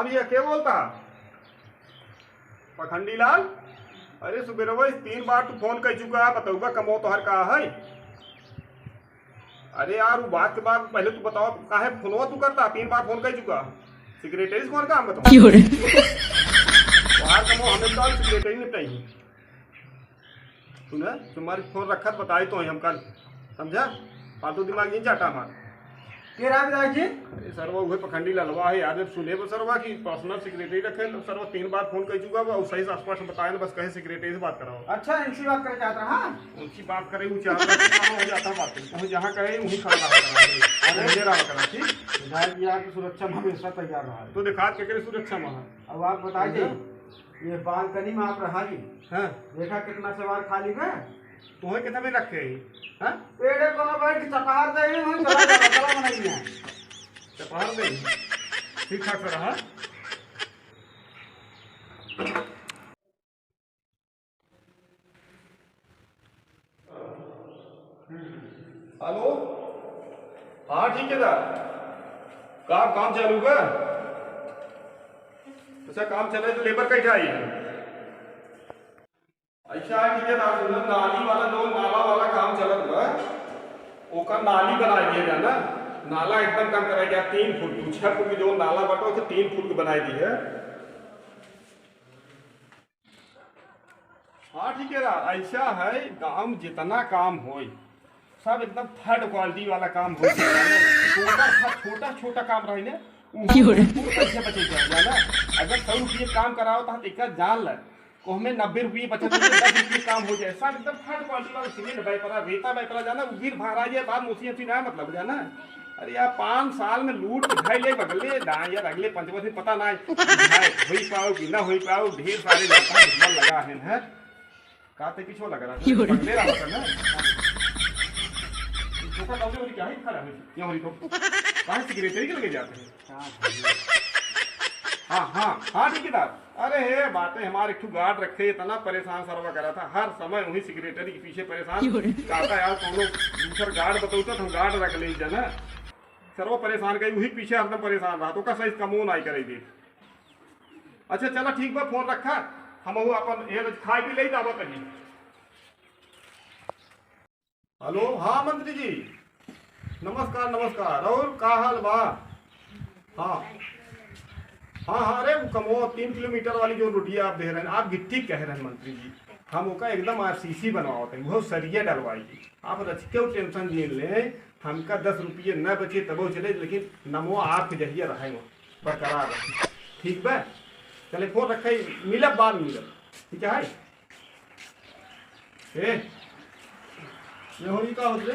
भैया क्या बोलता पखंडी लाल। अरे सुबेर 3 बार तू फोन कर चुका है, बताऊगा कमो तोहर का है। अरे यार वो बात के बाद पहले तू बताओ काहे फोनवा तू करता, 3 बार फोन कर चुका। सिक्रेटरी कौन काम बताओ बाहर कमो हमें तो सिक्रेटरी निपटाई सुना तुम्हारी फोन रखा बताई तो हम कल समझा, फालतू दिमाग नहीं चाटा हमारा। के राज राज जी अरे सर वो पखंडी ललवा है यार, सुने वो सरवा की पर्सनल सेक्रेटरी रखे तो सर वो 3 बार फोन कर चुका वो सही से स्पष्ट बताया ना, बस कहे सेक्रेटरी से बात कराओ। अच्छा इनसी बात करे चाहता रहा, उनकी बात करे वो चाह हो जाता बात कहीं जहाँ कहे वहीं खड़ा रहा करा ठीक। विधायक जी आपकी सुरक्षा में हमेशा तैयार रहा है। तो दिखा के करे सुरक्षा महा। अब आप बताइए ये बालकनी में आप रहा जी, हाँ देखा कितना सवाल खाली है, तुम्हें कितना में रखे हाँ पेड़े को ना बैठ चपहार दे ही वहीं चला बनाई है चपहार दे ठीक ठाक से रहा। हेलो हाँ ठीक है सर, काम चालू है। अच्छा काम चल रहा है तो लेबर कैसे आई है। अच्छा ठीक है ना, नाली वाला जो नाला वाला काम चलत बा ओका नाली बनाई दिया जाना, नाला एकदम कम कराई गया 3 फुट 6 फुट की जो नाला बटो तो 3 फुट की बनाई दी है। हाँ ठीक है ना, ऐसा है गांव जितना काम हो सब एकदम थर्ड क्वालिटी वाला काम हो, छोटा छोटा काम रही ना पैसे बचे जाना। अगर 100 रुपये काम कराओ तो एक जान ल को हमें 90 रुपये बचत 10 रुपये काम हो जाए, सब एकदम थर्ड क्वालिटी वाला सीमेंट बैपरा रेता बैपरा जाना उगिर भारा ये बात मुसी अच्छी ना मतलब जाना। अरे यार 5 साल में लूट भाई ले बगले दाएं यार अगले 5 वर्ष पता ना हो पाओ कि ना हो पाओ, ढेर सारे दुश्मन लगा है कहते किसो लग रहा है ना धोखा दौड़े वाली क्या है खड़ा है यहाँ हो तो कहाँ सिक्रेटरी के लगे जाते हैं। हाँ ठेकेदार, अरे हे बातें हमारे एक गार्ड रखे इतना परेशान सरवा करा था, हर समय वही सिक्रेटरी के पीछे परेशान कहता यार कोनो दूसरा गार्ड बताऊता तो हम गार्ड रख ले जाना, सरवा परेशान गई वही पीछे हरदम परेशान रहा तो का सही कमो नहीं करे दे। अच्छा चलो ठीक बा फोन रखा हम अपन खाए पी ले जावा कहीं। हेलो हाँ मंत्री जी नमस्कार नमस्कार, और का हाल बा। हाँ अरे कमो 3 किलोमीटर वाली जो रोटियाँ आप दे रहे हैं आप गिट्टी कह रहे हैं मंत्री जी, हम उसका एकदम RCC बनवाते हैं बहुत सरिया डलवाएगी, आप क्यों टेंशन नहीं लें, हमका 10 रुपये न बचे तब चले लेकिन नमो आपके जहिया रहे बरकरार रहे ठीक बा। चले फोन रखे मिलब बाद मिलब ठीक है। ये होई का होते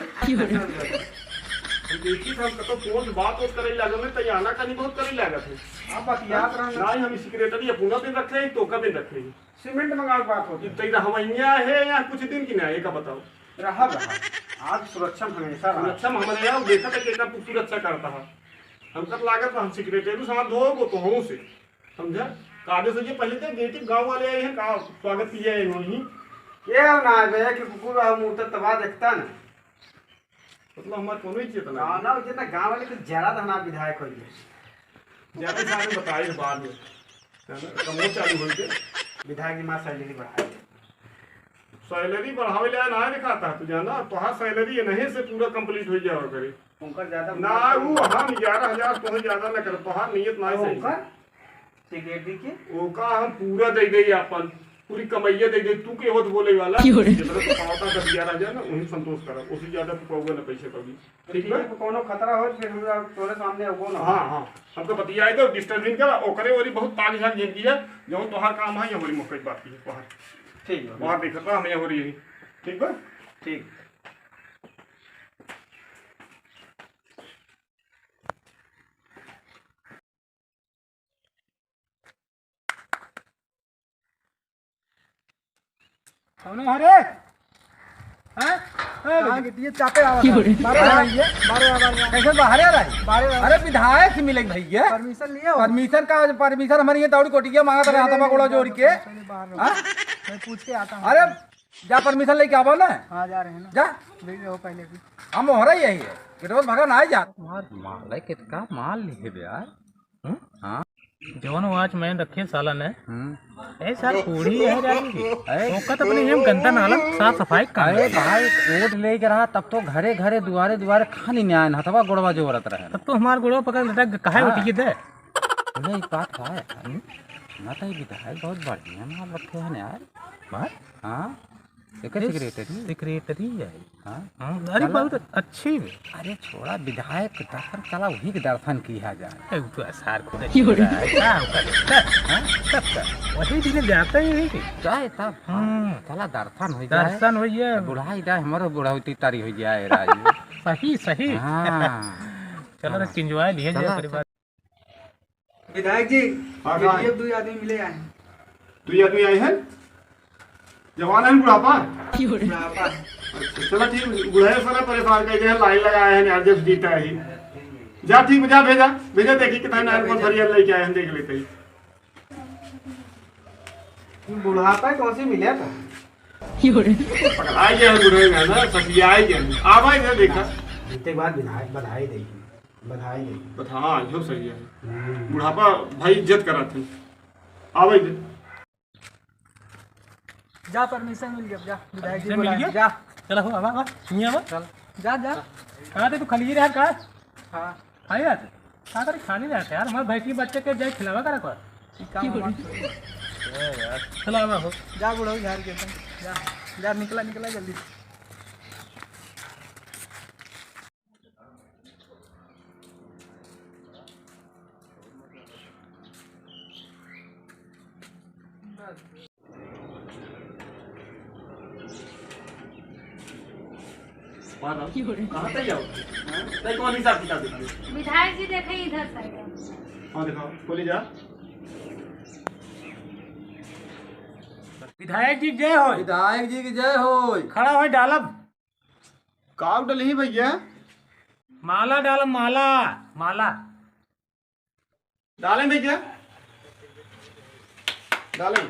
देखी हम कतो फोन बात करे लागल में तैयाना कनी बहुत करे लागत है आप बात याद रहना नहीं हम सेक्रेटरी अपना दिन रख रहे तो का दिन रख रहे सीमेंट मंगा के बात होती तेरा हम यहाँ है या कुछ दिन की ना एक बताओ रहा आज सुरक्षा हमेशा सुरक्षा में हमारे यहाँ देखा था कितना सुरक्षा करता है हमका लागत हम सेक्रेटरी सामान दो वो तो हूँ से समझा कागज से पहले तो गेटी गाँव वाले आए हैं का स्वागत किया है वही ये ना भैया कि कुकुर मुँह तबाह देखता ना मतलब हमारे कोनो ही चेतना ना जितना गाँव वाले को जरा धना विधायक हो ज्यादा सारे बताए बाद में कमो चालू हो गए विधायक की माँ सैलरी बढ़ाई, सैलरी बढ़ावे ले ना दिखाता तू जाना तुहार सैलरी नहीं से पूरा कंप्लीट हो जाओ करे उनका ज्यादा ना वो हम 11,000 तो ज्यादा ना कर तुहार नियत ना सही सिक्योरिटी के ओका हम पूरा दे दे अपन पूरी कमाइया दे दे तू के होत बोले वाला जितना तो पावता कर 11,000 ना वही संतोष करा उससे ज्यादा तू पाओगे ना पैसे कभी ठीक है। कोनो खतरा हो फिर हमरा तोरे सामने हो ना। हां हमको बतिया है तो डिस्टर्बिंग का ओकरे ओरी बहुत ताक झाक जिंदगी है जो तोहार काम है हमारी मुख्य बात की बाहर ठीक है बाहर देखता हमें हो रही है ठीक बा ठीक। कौन हरे हैं ये चापे आवाज बारे भैया कैसे बाहर आ रहा है बारे अरे विधायक से मिलेंगे भैया परमिशन लिए परमिशन हमारे ये दौड़ी कोटिया मांगा था हाथ में गोड़ा जोड़ के मैं पूछ के आता हूं। अरे जा परमिशन लेके आवो ना। हां जा रहे हैं ना जा हो पहले भी हम हो रही है ये रोज भगा ना जा माल है कितना माल लिखे यार। हां जवन आज मैं रखे साला ने ए सर पूरी है जाएगी ओका तो अपने हम गंदा नाला साफ सफाई का अरे भाई वोट लेके रहा तब तो घरे घरे दुआरे दुआरे खानी न्याय न हथवा गोड़वा जो औरत रहे तब तो हमार गोड़वा पकड़ लेता काहे उठी दे बोले एक बात का है ना तो विधायक बहुत बढ़िया ना रखे हैं यार बात हाँ एक सेक्रेटरी सेक्रेटरी है हाँ अरे बहुत अच्छी अरे छोड़ा विधायक दर्शन चला वही के दर्शन किया जाए तो सार खुद वही दिन जाता ही जाए तब चला दर्शन हो जाए दर्शन हो जाए बुढ़ाई जाए हमारो बुढ़ाउती तारी हो जाए राजी सही सही हाँ चलो ना किंजवाए लिए जाए परिवार विधायक जी हाँ, ये 2 आदमी मिले आए हैं। 2 आदमी आए हैं, जवान है बुढ़ापा। बुढ़ापा। अच्छा चलो ठीक, बुढ़े सारा परेशान कर गए, लाइन लगाए हैं, आज जब जीता ही जा ठीक जा भेजा भेजा देखी कितना नाइन पर फरियाद लेके आए हैं, देख लेते ही। बुढ़ापा कौन सी मिले था पकड़ाई गए हैं बुढ़े में ना, सफियाई गए आवाज है देखा जीते बाद विधायक बधाई देगी बधाई देगी। बता हाँ जो सही है, बुढ़ापा भाई इज्जत करा थे आवाज दे। जा परमिशन मिल गया जा विधायक जी मिल गया जा चलो हो आवा सुनिए आवा चल जा जा कहां थे तू खाली रहा का हाँ खाई रहते कहां करे खाली रहते यार हमारे भैंस के बच्चे के जाए खिलावा करा कर चलो आवा हो जा बुढ़ाऊ झाड़ के जा जा निकला निकला जल्दी कहाँ तक जाओ नहीं कौन हिसाब किताब दिखाओ विधायक जी देखे इधर साइड हाँ दिखाओ बोली जा। विधायक जी जय हो विधायक जी की जय हो। खड़ा हो डालब काव डली भैया माला डालब माला माला डालें भैया डालें।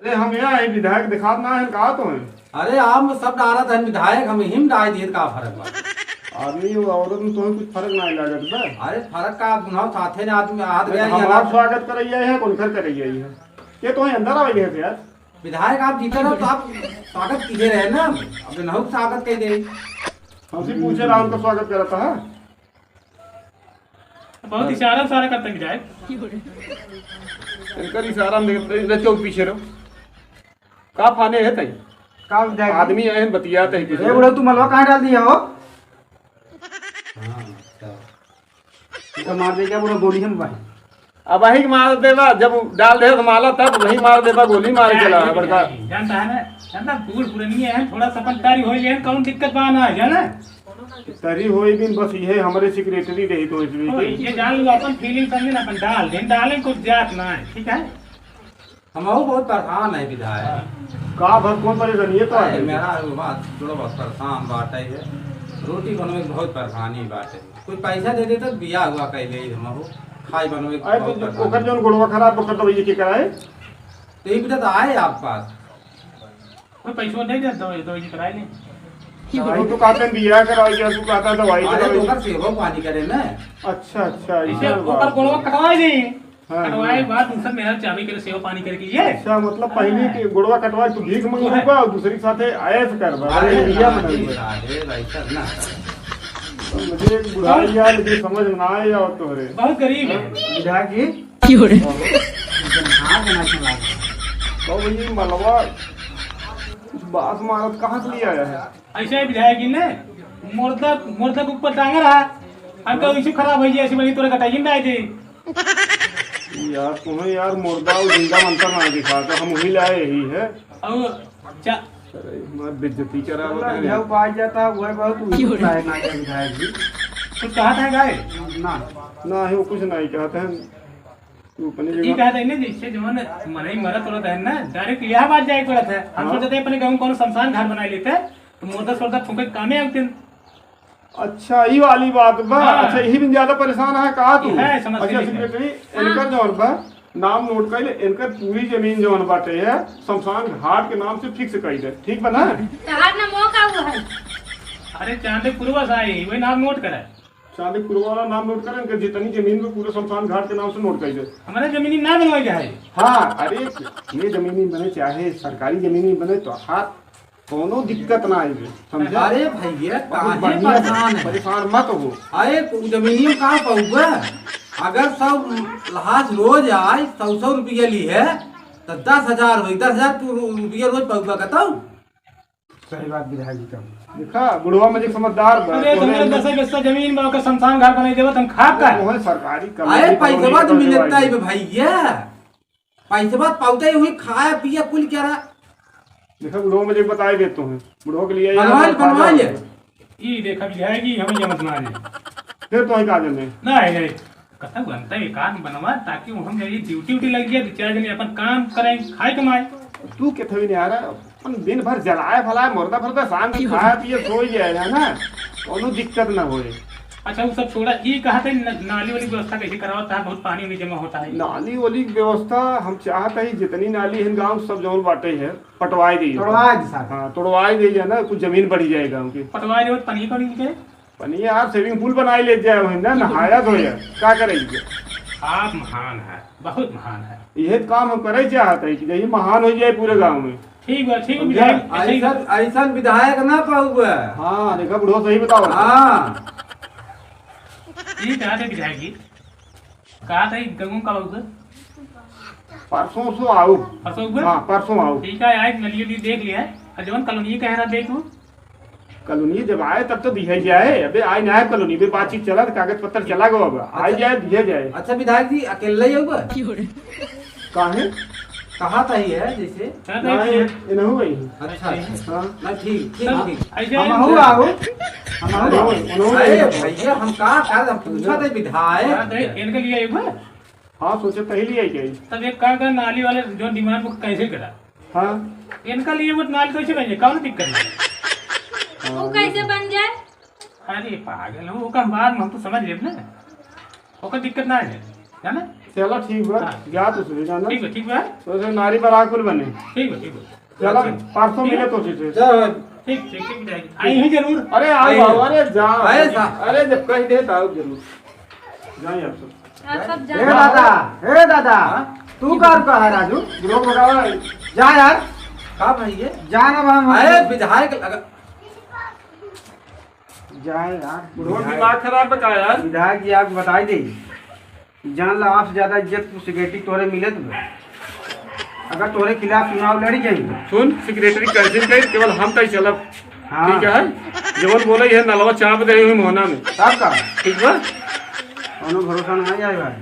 अरे हम यहाँ विधायक दिखा ना है कहा तो है अरे हम सब डालत है विधायक हम हिम डाल दिए का फर्क बा आदमी और औरत में तो कुछ फर्क नहीं लागत बा। अरे फर्क का गुनाह साथे ने आदमी हाथ गया हमारा स्वागत करैया है कौन कर करैया है ये तो अंदर आ गए थे यार। विधायक आप जीते रहो तो आप स्वागत कीजिए रहे ना अब नहुक स्वागत कह दे हमसे पूछे रहा उनका स्वागत करा था बहुत इशारा सारा करते विधायक इनका इशारा में चौक पीछे रहो का फाने है तई का विधायक आदमी आए हैं बतियाते हैं ए बुढ़ाऊ तू मलवा कहाँ डाल दिया हो तो मार दे क्या बुढ़ा गोली हम भाई अब वही मार देगा जब डाल दे माला तब वही मार देगा गोली मार चला बड़का जानता है ना जानता बूढ़ पुरानी है थोड़ा सपनदारी हो जाए कौन दिक्कत बाना है जाना तरी होई दिन बस ये हमारे सेक्रेटरी रही तो इसमें ये जान लो अपन फीलिंग समझे ना अपन डाल दिन डालें कुछ जात ना है ठीक है हम बहुत परेशान है विधायक का भर कौन परेशानी है तो अरे मेरा बात थोड़ा बहुत परेशान बात है रोटी बनवे में बहुत परेशानी बात है कोई पैसा दे दे तो बिया हुआ कहले हम हो खाई बनवे आए तो ओकर जोन गोड़वा खराब कर दो ये के कराए तो ये तो आए आप पास कोई पैसा नहीं दे दो ये कराई ले वो तो कहते हैं बिया कराई या तू कहता दवाई अरे तो कराई। ओकर सेवा पानी करे ना अच्छा अच्छा इसे ये ऊपर बात। गोड़वा कटवाई दे हाँ, कटवाए बाद दूसरा मेरा चाबी के सेवा पानी करके ये अच्छा मतलब पहले के गोड़वा कटवाए तू भीख मंगूगा और दूसरी साथे आयस करवा अरे बिया ये बनाई अरे वैसा ना मुझे एक बुढ़ाई यार मुझे समझ में ना आया और तोरे बहुत गरीब है विधायक जी हाँ देना चला तो भैया मलवा बात मारत कहाँ से लिया है ऐसे विधायक जी ने मुर्दा मुर्दा के ऊपर टांग रहा हमको इशू खराब हो गया ऐसे बनी तोरे कटाई में आए थे यार तुम्हें यार मुर्दा और जिंदा मंत्र ना दिखा तो हम वही लाए ही है और चा अरे मैं बेइज्जती करा होता है विधायक पाई जाता है वह बहुत विधायक ना है विधायक जी कुछ कहा था गाय ना ना ही वो कुछ नहीं कहते हैं तू अपनी ठीक जगह है ना जिससे जो है मरे मरत होता है ना डायरेक्ट यह बात जाए पड़ता है हम सोचते हैं अपने गांव में कौन शमशान घाट बना लेते हैं तो मुर्दा सोर्दा फूके कामे आते हैं अच्छा ये वाली बात बा हाँ। अच्छा यही भी ज्यादा परेशान है कहा तू है, समझ अच्छा गई। सेक्रेटरी इनकर जौन बा नाम नोट कर ले इनकर पूरी जमीन जौन बाटे है शमशान घाट के नाम से फिक्स कर दे ठीक बना तहार ना मौका हुआ है अरे चांदे पूर्वज आए वही नाम नोट करा चांदीपुर वाला नाम नोट करें कि जितनी जमीन में पूरे शमशान घाट के नाम से नोट कर दे। हमारे जमीनी ना बनवाई जाए। हाँ अरे ये जमीनी बने चाहे सरकारी जमीनी बने तो हाथ कोनो दिक्कत ना आएगी समझा। अरे भैया काहे बढ़िया परेशान है? परेशान मत हो। अरे जमीनियों कहाँ पाऊंगा? अगर सब लहाज रोज आए 100 रुपया ली है तो 10,000 हो 10,000 रुपया रोज पाऊंगा कहता हूँ। सही बात विधायक जी का। देखा बुढ़वा में जो समझदार अरे तुमने 10 जमीन में ओकर शमशान घाट बनाई देबो तुम खाब का। वो है सरकारी अरे पैसा बात मिलता है भैया, पैसा बात पाउता ही हुई खाया पिया कुल क्या रहा। देखा बुढ़वा में जो बताए देते हैं बुढ़वा के लिए बनवा ले ई देखा भी जाएगी हमें ये मत माने। फिर तो काज में नहीं कथा बनता है एकाध बनवा ताकि हम यही ड्यूटी उटी लग गया 2-4 जने अपन काम करें खाए कमाए। तू के थवी नहीं आ रहा अपन दिन भर जलाए फलाए मुर्दा फरदा शाम को खाया पिए सो जाएगा ना कोनो दिक्कत ना होए। अच्छा वो सब छोड़ा ये कहा था नाली वाली व्यवस्था कैसे करवाता है? बहुत पानी नहीं जमा होता है। नाली वाली व्यवस्था हम चाहते हैं जितनी नाली है गांव सब जौन बाटे है पटवाई दी तोड़वा दी साहब। हाँ तोड़वाई दी है ना कुछ जमीन बढ़ी जाए गाँव की। पटवा रहे हो पानी को नहीं के पनी यार स्विमिंग पूल बनाए ले जाए वही ना नहाया धोया क्या करेंगे। आप महान है, बहुत महान है। यही काम हम करे चाहते हैं कि यही महान हो जाए पूरे गांव में। ठीक है ठीक है। ऐसा विधायक ना पाऊंगा। हाँ देखा बुढ़वा सही बताओ। हाँ ये कहा था विधायक जी कहा था गंगू का बाबू परसों सो आओ। परसों हाँ परसों आओ। ठीक है आए नलियो भी देख लिया है और जवन कॉलोनी कह रहा देखो कॉलोनी जब आए तब तो दिया जाए। अबे आए ना है कॉलोनी में बातचीत चला कागज पत्र चला गो अब आ जाए दिया जाए। अच्छा विधायक जी अकेला ही होगा? काहे कहा था ही है जैसे ये नहीं हुई। अच्छा हाँ ना ठीक ठीक ठीक। ऐसे हम हो आओ अरे भैया हम कहा कर हम पूछा था विधायक इनके लिए एक बार हाँ सोचे पहले आई गई। तब एक काम कर नाली वाले जो डिमांड को कैसे करा हाँ इनका लिए वो नाली कैसे बन जाए कौन दिक्कत है? वो कैसे बन जाए? अरे पागल हो का बात हम तो समझ लेब ना ओकर दिक्कत ना है जाना। चलो ठीक बा जा तो सुबह जाना ठीक है तो से नारी बराकुल बने। ठीक है चलो परसों मिले तो से ठीक जाएगी आई है जरूर। अरे आओ अरे जाओ अरे अरे जब कह दे तो जरूर जाइए आप सब। आप सब हे जाओ। दादा हे दादा तू का रुका है राजू? बुढ़वा को बताओ जा यार कहा भैया जाना हम अरे विधायक जाए यार। बुढ़वा दिमाग खराब बता यार। विधायक जी आप बताई दे जान ला आपसे ज्यादा इज्जत सिक्योरिटी तोरे मिले तो अगर तोरे खिलाफ चुनाव लड़ी जाएंगे। सुन सेक्रेटरी कैंसिल कर केवल हम तय चलब। हाँ। ठीक है जवन बोले है नलवा चाप दे हुई मोहना में साहब का ठीक बा। कोनो भरोसा नहीं आए भाई।